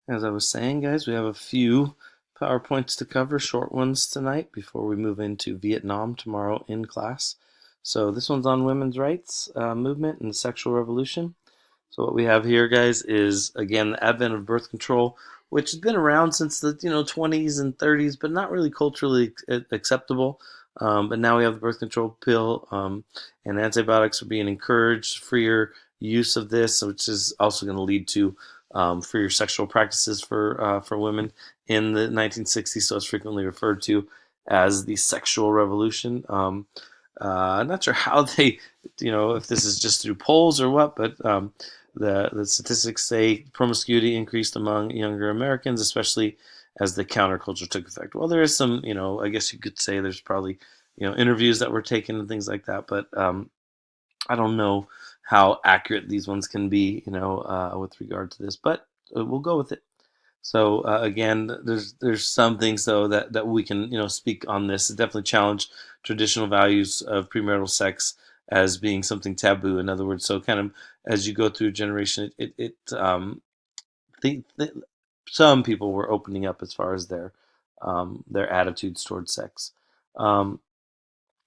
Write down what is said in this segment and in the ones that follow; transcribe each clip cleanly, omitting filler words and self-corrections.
As I was saying, guys, we have a few PowerPoints to cover, short ones tonight before we move into Vietnam tomorrow in class. So this one's on women's rights movement and the sexual revolution. So what we have here, guys, is again the advent of birth control, which has been around since the 20s and 30s, but not really culturally acceptable. But now we have the birth control pill, and antibiotics are being encouraged, freer use of this, which is also going to lead to freer sexual practices for women in the 1960s. So it's frequently referred to as the sexual revolution. I'm not sure how they, if this is just through polls or what, but the statistics say promiscuity increased among younger Americans, especially as the counterculture took effect. Well, there is some, I guess you could say there's probably, interviews that were taken and things like that, but I don't know how accurate these ones can be, with regard to this, but we'll go with it. So again, there's some things though that we can speak on this. It definitely challenge traditional values of premarital sex as being something taboo. In other words, so kind of as you go through a generation, the, the, some people were opening up as far as their attitudes towards sex. Um,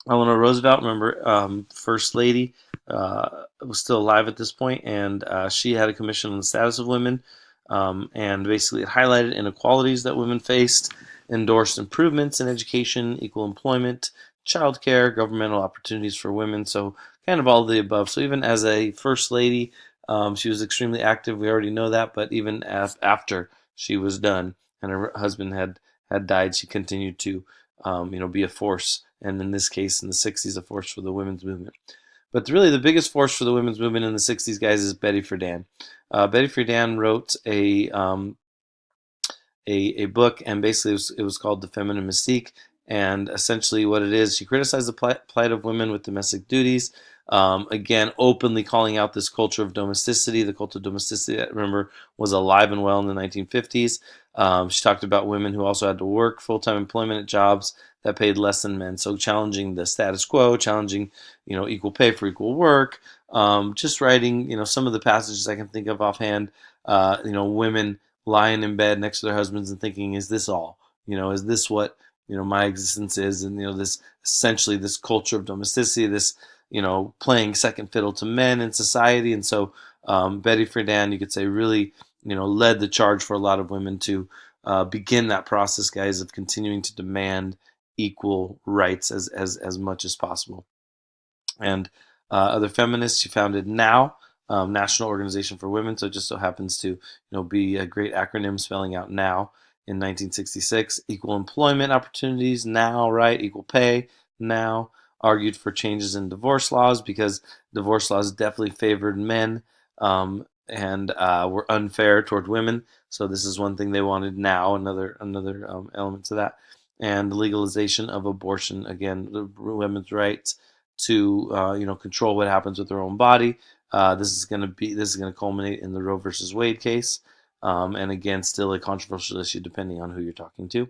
Eleanor Roosevelt, remember, First Lady, was still alive at this point, and she had a commission on the status of women, and basically it highlighted inequalities that women faced, endorsed improvements in education, equal employment, childcare, governmental opportunities for women. So kind of all of the above. So even as a First Lady, she was extremely active. We already know that, but even after she was done and her husband had died, she continued to be a force, and in this case, in the 60s, a force for the women's movement. But really, the biggest force for the women's movement in the 60s, guys, is Betty Friedan. Betty Friedan wrote a book, and basically it was called The Feminine Mystique. And essentially, what it is, she criticized the plight of women with domestic duties. Again, openly calling out this culture of domesticity, the cult of domesticity that, remember, was alive and well in the 1950s. She talked about women who also had to work full-time employment at jobs that paid less than men. So challenging the status quo, challenging, equal pay for equal work. Just writing, some of the passages I can think of offhand. Women lying in bed next to their husbands and thinking, is this all? Is this what, my existence is? And, this essentially this culture of domesticity, this, playing second fiddle to men in society. And so Betty Friedan, you could say, really, led the charge for a lot of women to begin that process, guys, of continuing to demand equal rights as much as possible. And other feminists, she founded NOW, National Organization for Women. So it just so happens to be a great acronym spelling out NOW in 1966. Equal employment opportunities now, right? Equal pay now. Argued for changes in divorce laws because divorce laws definitely favored men, and were unfair toward women. So this is one thing they wanted now. Another element to that, and the legalization of abortion. Again, the women's rights to control what happens with their own body. This is going to culminate in the Roe versus Wade case, and again, still a controversial issue depending on who you're talking to.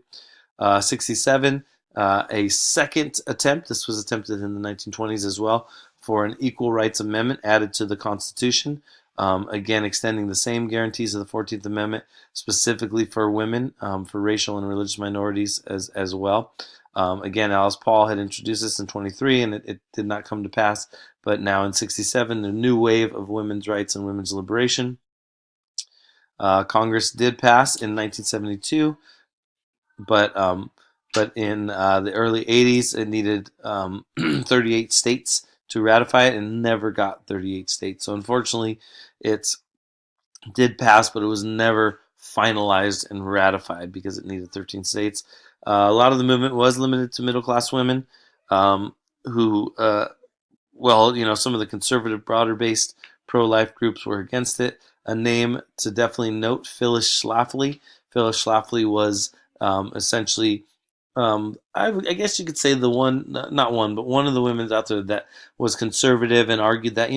67, a second attempt. This was attempted in the 1920s as well for an Equal Rights Amendment added to the Constitution. Again, extending the same guarantees of the 14th Amendment specifically for women, for racial and religious minorities as well. Again, Alice Paul had introduced this in 23, and it did not come to pass. But now in 67, the new wave of women's rights and women's liberation. Congress did pass in 1972, but in the early 80s, it needed 38 states to ratify it, and never got 38 states. So unfortunately, it did pass, but it was never finalized and ratified because it needed 13 states. A lot of the movement was limited to middle-class women, who, some of the conservative, broader-based pro-life groups were against it. A name to definitely note, Phyllis Schlafly. Phyllis Schlafly was essentially, I guess you could say the one, not one, but one of the women out there that was conservative and argued that,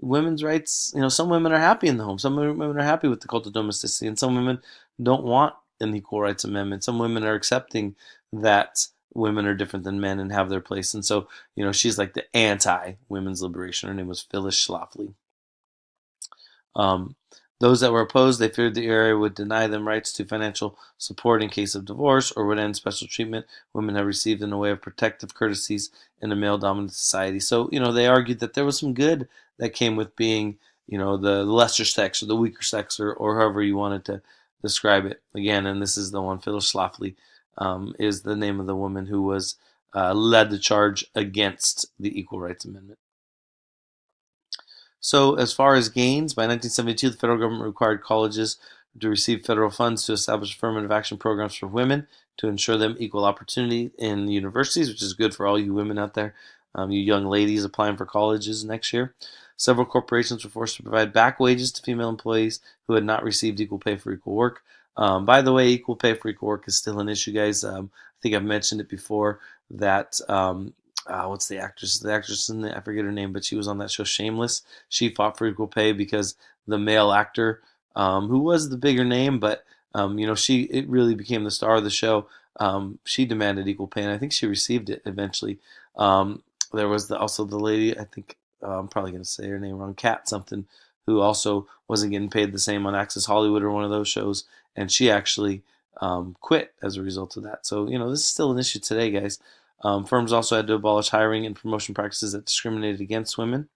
women's rights, some women are happy in the home. Some women are happy with the cult of domesticity, and some women don't want an equal rights amendment. Some women are accepting that women are different than men and have their place. And so, she's like the anti-women's liberation. Her name was Phyllis Schlafly. Um, Those that were opposed, they feared the area would deny them rights to financial support in case of divorce or would end special treatment women have received in the way of protective courtesies in a male-dominant society. So, they argued that there was some good that came with being, the lesser sex or the weaker sex or however you wanted to describe it. Again, and this is the one, Phyllis Schlafly is the name of the woman who was led the charge against the Equal Rights Amendment. So, as far as gains, by 1972, the federal government required colleges to receive federal funds to establish affirmative action programs for women to ensure them equal opportunity in universities, which is good for all you women out there, you young ladies applying for colleges next year. Several corporations were forced to provide back wages to female employees who had not received equal pay for equal work. By the way, equal pay for equal work is still an issue, guys. I think I've mentioned it before that what's the actress? The actress in I forget her name, but she was on that show Shameless. She fought for equal pay because the male actor, who was the bigger name, but it really became the star of the show. She demanded equal pay, and I think she received it eventually. There was also the lady. I think I'm probably going to say her name wrong. Kat something, who also wasn't getting paid the same on Access Hollywood or one of those shows, and she actually quit as a result of that. So this is still an issue today, guys. Firms also had to abolish hiring and promotion practices that discriminated against women.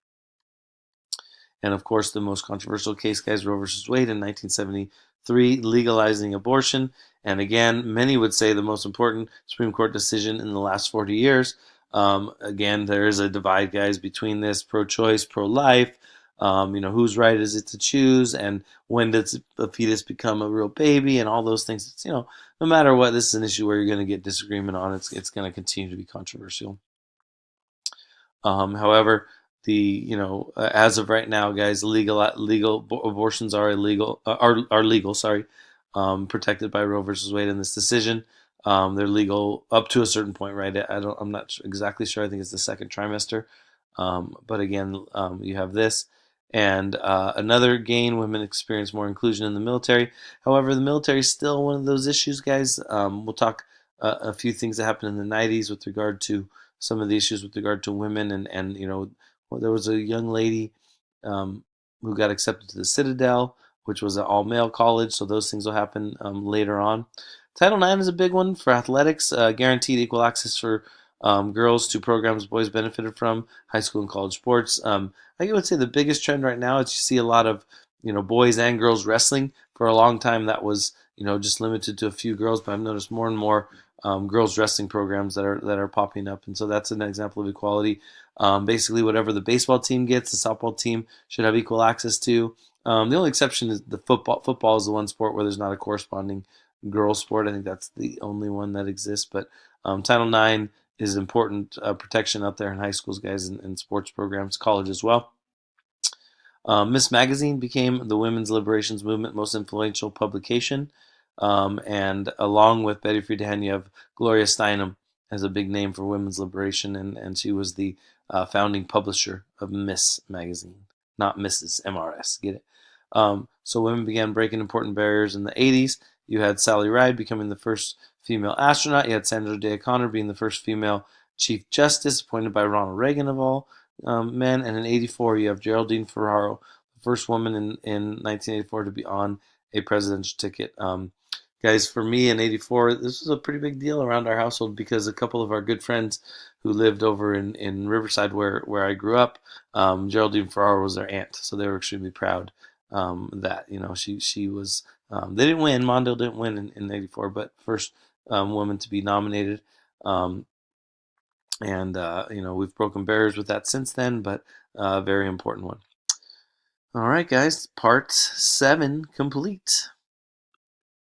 And of course, the most controversial case, guys, Roe versus Wade in 1973, legalizing abortion. And again, many would say the most important Supreme Court decision in the last 40 years. Again, there is a divide, guys, between this pro-choice, pro-life. Whose right is it to choose, and when does a fetus become a real baby, and all those things. It's, no matter what, this is an issue where you're going to get disagreement on. It's going to continue to be controversial. However, as of right now, guys, legal abortions are illegal. Are legal. Sorry, protected by Roe versus Wade in this decision. They're legal up to a certain point, right? I'm not exactly sure. I think it's the second trimester. But again, you have this. And another gain, women experience more inclusion in the military. However, the military is still one of those issues, guys. We'll talk a few things that happened in the 90s with regard to some of the issues with regard to women. And there was a young lady who got accepted to the Citadel, which was an all-male college. So those things will happen later on. Title IX is a big one for athletics, guaranteed equal access for girls to programs boys benefited from, high school and college sports. I would say the biggest trend right now is you see a lot of boys and girls wrestling. For a long time, that was just limited to a few girls, but I've noticed more and more girls wrestling programs that are popping up, and so that's an example of equality. Basically, whatever the baseball team gets, the softball team should have equal access to. The only exception is the football. Football is the one sport where there's not a corresponding girls sport. I think that's the only one that exists. But Title IX is important protection out there in high schools, guys, and sports programs, college as well. Miss Magazine became the women's liberations movement most influential publication. And along with Betty Friedan, you have Gloria Steinem as a big name for women's liberation, and she was the founding publisher of Miss Magazine, not Mrs. MRS. Get it? So women began breaking important barriers in the 80s. You had Sally Ride becoming the first female astronaut. You had Sandra Day O'Connor being the first female Chief Justice appointed by Ronald Reagan of all men. And in 84, you have Geraldine Ferraro, the first woman in 1984 to be on a presidential ticket. Guys, for me in 84, this was a pretty big deal around our household because a couple of our good friends who lived over in Riverside where I grew up, Geraldine Ferraro was their aunt. So they were extremely proud that, she was, they didn't win. Mondale didn't win in 84, but first woman to be nominated. And we've broken barriers with that since then, but a very important one. All right, guys, part 7 complete.